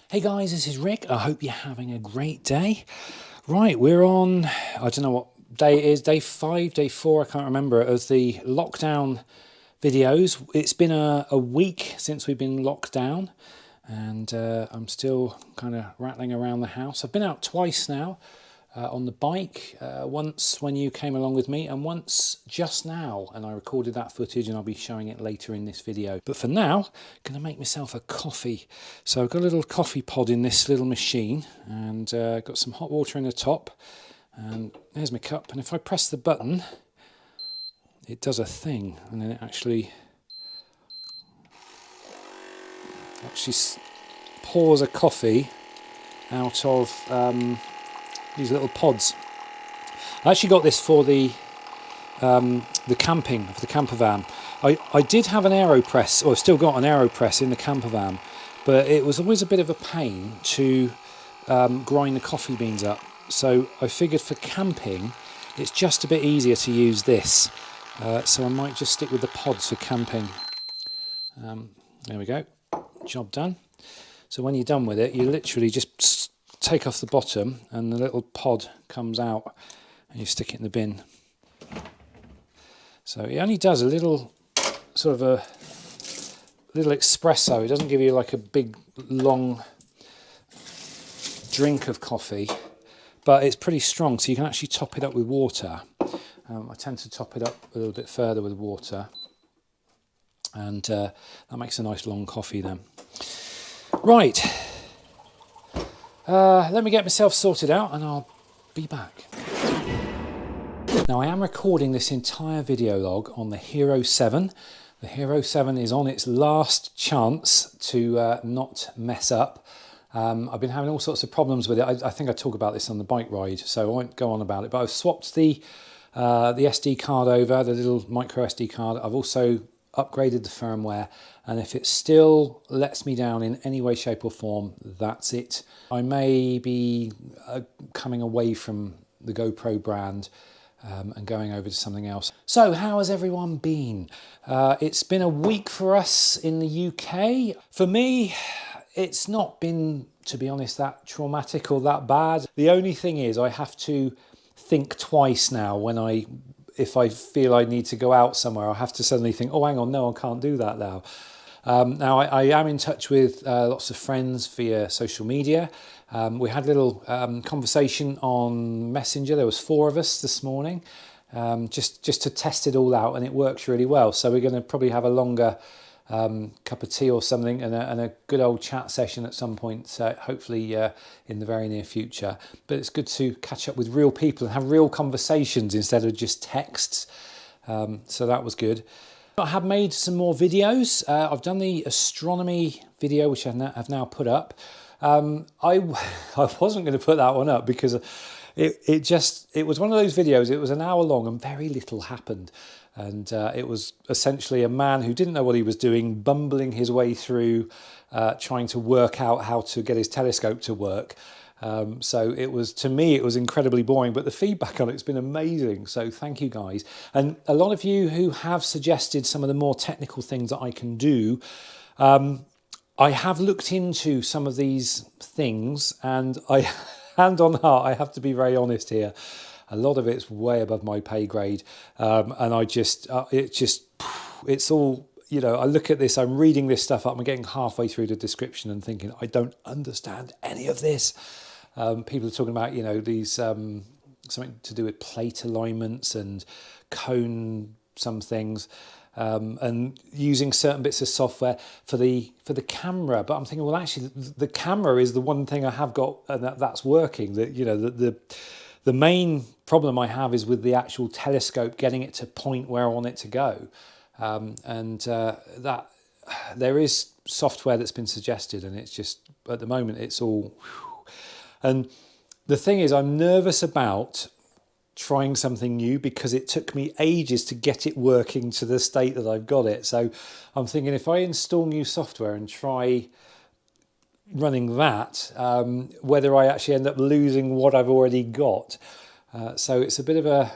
Hey guys, this is Rick. I hope you're having a great day. Right, we're on, I don't know what day it is, day 5, day 4, I can't remember, of the lockdown videos. It's been a week since we've been locked down, and I'm still kind of rattling around the house. I've been out twice now on the bike, once when you came along with me and once just now, and I recorded that footage and I'll be showing it later in this video. But for now, I'm going to make myself a coffee. So I've got a little coffee pod in this little machine, and got some hot water in the top, and there's my cup, and if I press the button it does a thing, and then it actually pours a coffee out of these little pods. I actually got this for the camping, for the camper van. I did have an AeroPress, or I've still got an AeroPress in the camper van, but it was always a bit of a pain to grind the coffee beans up. So I figured for camping, it's just a bit easier to use this. So I might just stick with the pods for camping. There we go, job done. So when you're done with it, you literally just take off the bottom and the little pod comes out and you stick it in the bin. So it only does a little, sort of a little espresso. It doesn't give you like a big long drink of coffee, but it's pretty strong, so you can actually top it up with water. I tend to top it up a little bit further with water, and that makes a nice long coffee then. Right, let me get myself sorted out and I'll be back. Now I am recording this entire video log on the Hero 7. The Hero 7 is on its last chance to not mess up. I've been having all sorts of problems with it. I think I talk about this on the bike ride, so I won't go on about it, but I've swapped the SD card over, the little micro SD card. I've also upgraded the firmware, and if it still lets me down in any way, shape or form, that's it. I may be coming away from the GoPro brand and going over to something else. So how has everyone been? It's been a week for us in the UK. For me, it's not been, to be honest, that traumatic or that bad. The only thing is I have to think twice now if I feel I need to go out somewhere. I have to suddenly think, oh, hang on, no, I can't do that now. Now, I am in touch with lots of friends via social media. We had a little conversation on Messenger. There was 4 of us this morning, just to test it all out, and it works really well. So we're going to probably have a longer cup of tea or something, and a good old chat session at some point, hopefully in the very near future. But it's good to catch up with real people and have real conversations instead of just texts. So that was good. I have made some more videos. I've done the astronomy video, which I've now put up. I wasn't going to put that one up because it was one of those videos. It was an hour long and very little happened. And it was essentially a man who didn't know what he was doing, bumbling his way through, trying to work out how to get his telescope to work. So to me, it was incredibly boring, but the feedback on it's been amazing. So thank you guys. And a lot of you who have suggested some of the more technical things that I can do. I have looked into some of these things, and hand on heart, I have to be very honest here. A lot of it's way above my pay grade, and it's all, you know, I look at this, I'm reading this stuff up, I'm getting halfway through the description and thinking, I don't understand any of this. People are talking about, you know, these something to do with plate alignments and cone some things, and using certain bits of software for the camera. But I'm thinking, well, actually, the camera is the one thing I have got, and that's working. That, you know, the main problem I have is with the actual telescope, getting it to point where I want it to go. That there is software that's been suggested, and it's just, at the moment, it's all... And the thing is, I'm nervous about trying something new because it took me ages to get it working to the state that I've got it. So I'm thinking, if I install new software and try running that, whether I actually end up losing what I've already got. So it's a bit of a,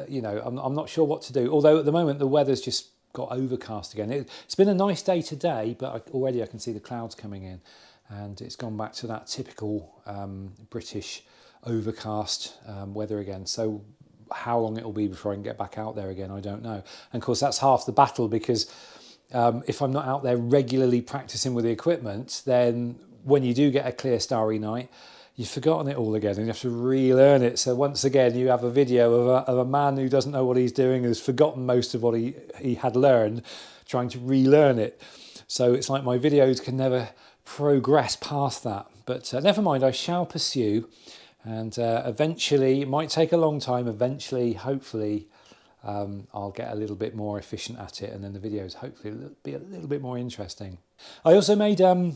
you know, I'm not sure what to do. Although at the moment the weather's just got overcast again. It's been a nice day today, but already I can see the clouds coming in. and it's gone back to that typical British overcast weather again. So how long it will be before I can get back out there again, I don't know. And of course that's half the battle, because if I'm not out there regularly practicing with the equipment, then when you do get a clear starry night, you've forgotten it all again and you have to relearn it. So once again, you have a video of a man who doesn't know what he's doing, who's forgotten most of what he had learned, trying to relearn it. So it's like my videos can never progress past that. But never mind, I shall pursue. And eventually, it might take a long time, eventually, hopefully, I'll get a little bit more efficient at it, and then the videos hopefully will be a little bit more interesting. I also made a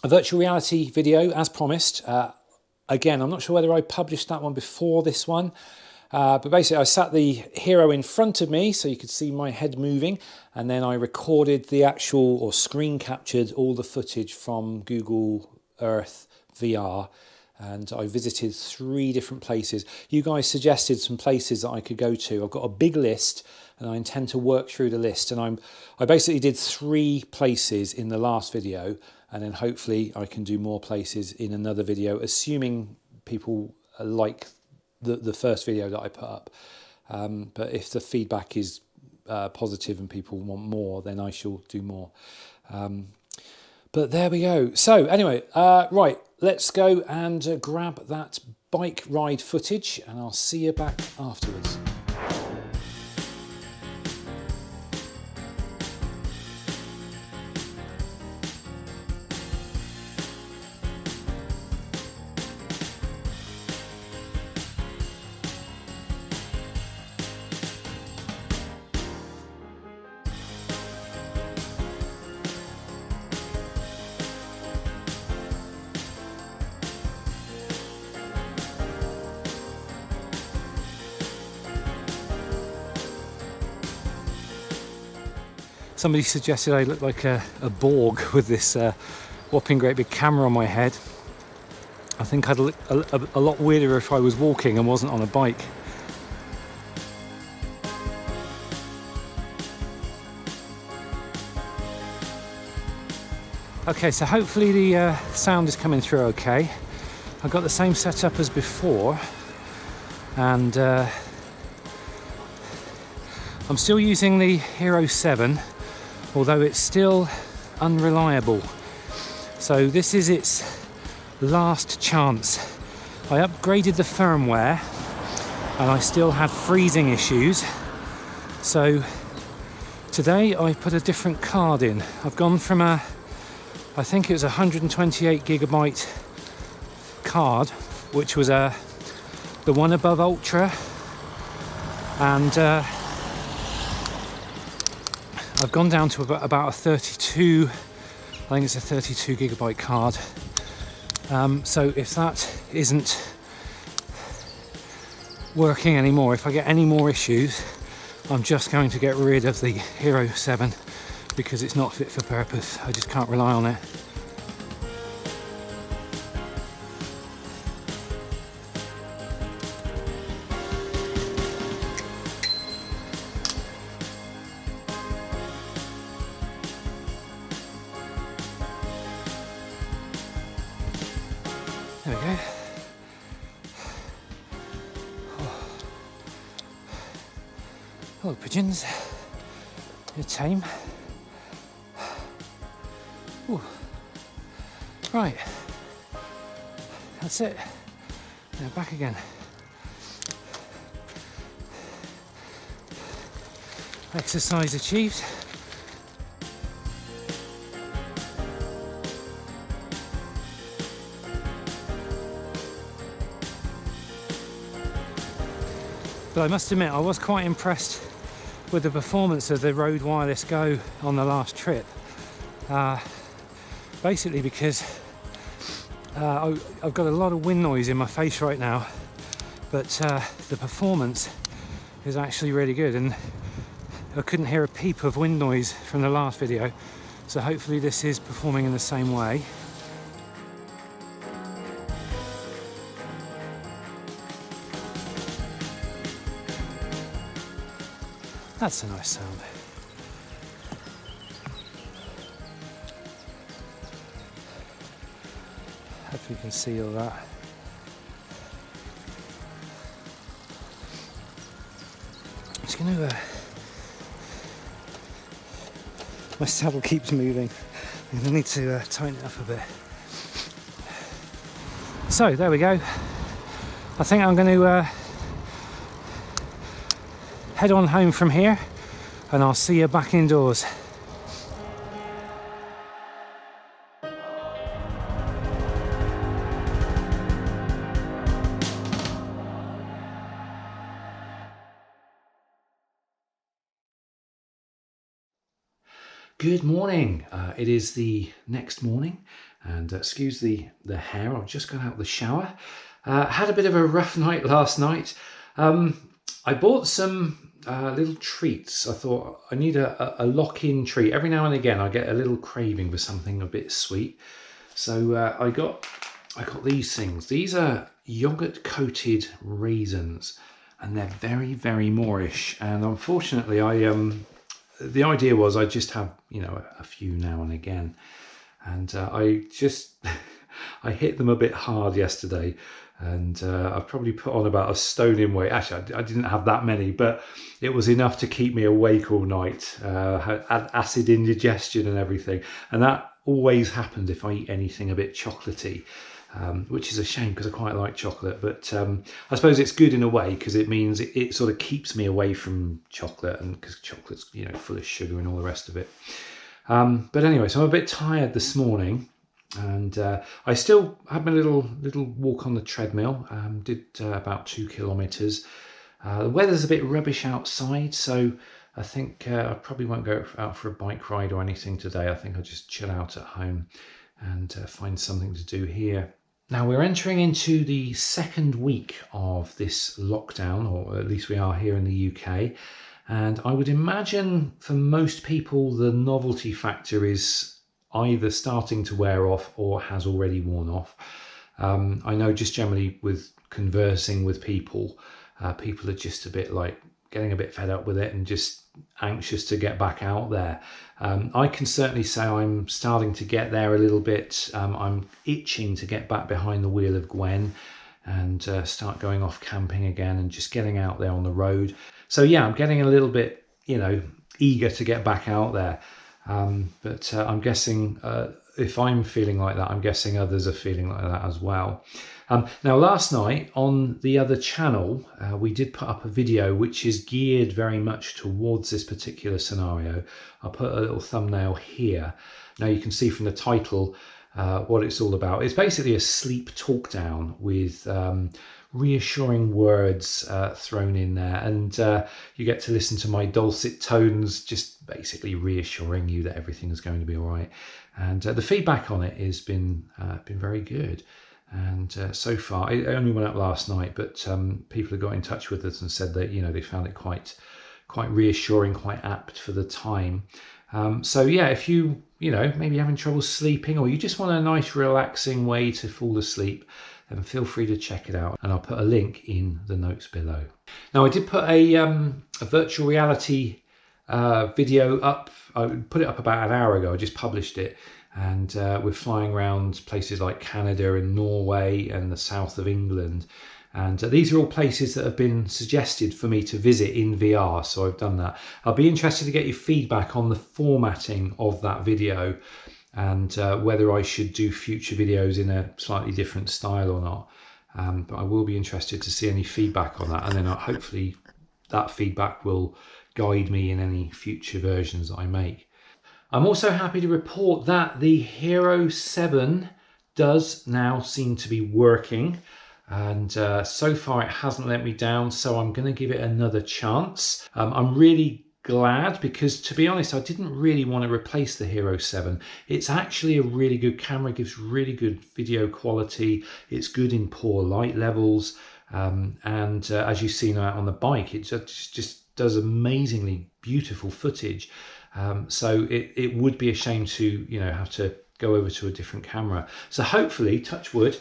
virtual reality video, as promised. Again, I'm not sure whether I published that one before this one, but basically I sat the Hero in front of me so you could see my head moving, and then I recorded the actual, or screen captured all the footage from Google Earth VR. And I visited 3 different places. You guys suggested some places that I could go to. I've got a big list and I intend to work through the list. And I basically did 3 places in the last video, and then hopefully I can do more places in another video, assuming people like the first video that I put up. But if the feedback is positive and people want more, then I shall do more. But there we go. So anyway, right, let's go and grab that bike ride footage, and I'll see you back afterwards. Somebody suggested I look like a Borg with this whopping great big camera on my head. I think I'd look a lot weirder if I was walking and wasn't on a bike. Okay, so hopefully the sound is coming through okay. I've got the same setup as before, and I'm still using the Hero 7, although it's still unreliable. So this is its last chance. I upgraded the firmware and I still had freezing issues. So today I put a different card in. I've gone from I think it was a 128 gigabyte card, which was the one above Ultra, and I've gone down to about a 32, I think it's a 32 gigabyte card. So if that isn't working anymore, if I get any more issues, I'm just going to get rid of the Hero 7 because it's not fit for purpose. I just can't rely on it. There we go. Oh. Hello pigeons, you're tame. Ooh. Right, that's it. Now back again. Exercise achieved. But I must admit, I was quite impressed with the performance of the Rode Wireless Go on the last trip. Basically because I've got a lot of wind noise in my face right now, but the performance is actually really good, and I couldn't hear a peep of wind noise from the last video, so hopefully this is performing in the same way. That's a nice sound. Hopefully you can see all that. Just going to... my saddle keeps moving. I'm going to need to tighten it up a bit. So there we go. I think I'm going to head on home from here, and I'll see you back indoors. Good morning. It is the next morning, and excuse the hair. I've just got out of the shower. Had a bit of a rough night last night. I bought some little treats. I thought I need a lock-in treat. Every now and again I get a little craving for something a bit sweet. So I got these things. These are yogurt coated raisins, and they're very, very moreish. And unfortunately the idea was I just have, you know, a few now and again, and I hit them a bit hard yesterday, and I probably put on about a stone in weight. Actually, I didn't have that many, but it was enough to keep me awake all night. Had acid indigestion and everything, and that always happens if I eat anything a bit chocolatey. Which is a shame because I quite like chocolate, but I suppose it's good in a way because it means it sort of keeps me away from chocolate, and because chocolate's, you know, full of sugar and all the rest of it. But anyway, so I'm a bit tired this morning, and I still had my little walk on the treadmill. Did about 2 kilometres. The weather's a bit rubbish outside, so I think I probably won't go out for a bike ride or anything today. I think I'll just chill out at home and find something to do here. Now we're entering into the second week of this lockdown, or at least we are here in the UK. And I would imagine for most people, the novelty factor is either starting to wear off or has already worn off. I know just generally with conversing with people, people are just a bit like getting a bit fed up with it and just anxious to get back out there. I can certainly say I'm starting to get there a little bit. I'm itching to get back behind the wheel of Gwen and start going off camping again and just getting out there on the road. So yeah, I'm getting a little bit, you know, eager to get back out there. But I'm guessing if I'm feeling like that, I'm guessing others are feeling like that as well. Now, last night on the other channel, we did put up a video which is geared very much towards this particular scenario. I'll put a little thumbnail here. Now you can see from the title what it's all about. It's basically a sleep talk down with reassuring words thrown in there, and you get to listen to my dulcet tones just basically reassuring you that everything is going to be all right. And the feedback on it has been very good. And so far, it only went up last night, but people have got in touch with us and said that, you know, they found it quite reassuring, quite apt for the time. So yeah, if you know, maybe having trouble sleeping, or you just want a nice relaxing way to fall asleep, then feel free to check it out, and I'll put a link in the notes below. Now, I did put a virtual reality video up. I put it up about an hour ago. I just published it, and we're flying around places like Canada and Norway and the south of England, and these are all places that have been suggested for me to visit in VR, so I've done that. I'll be interested to get your feedback on the formatting of that video, and whether I should do future videos in a slightly different style or not. But I will be interested to see any feedback on that, and then hopefully that feedback will guide me in any future versions that I make. I'm also happy to report that the Hero 7 does now seem to be working, and so far it hasn't let me down, so I'm going to give it another chance. I'm really glad, because to be honest, I didn't really want to replace the Hero 7. It's actually a really good camera, gives really good video quality, it's good in poor light levels, and as you see now on the bike, it just does amazingly beautiful footage. So it would be a shame to, you know, have to go over to a different camera. So hopefully, touch wood,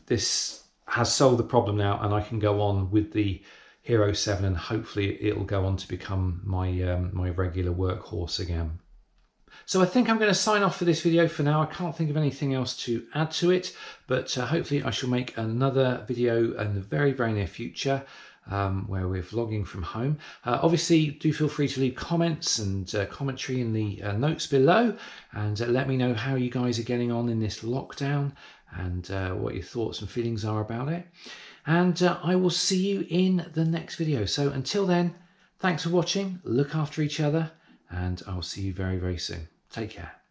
this has solved the problem now, and I can go on with the Hero 7, and hopefully it'll go on to become my my regular workhorse again. So I think I'm going to sign off for this video for now. I can't think of anything else to add to it, but hopefully I shall make another video in the very, very near future where we're vlogging from home. Obviously, do feel free to leave comments and commentary in the notes below, and let me know how you guys are getting on in this lockdown and what your thoughts and feelings are about it. And I will see you in the next video. So until then, thanks for watching, look after each other, and I'll see you very, very soon. Take care.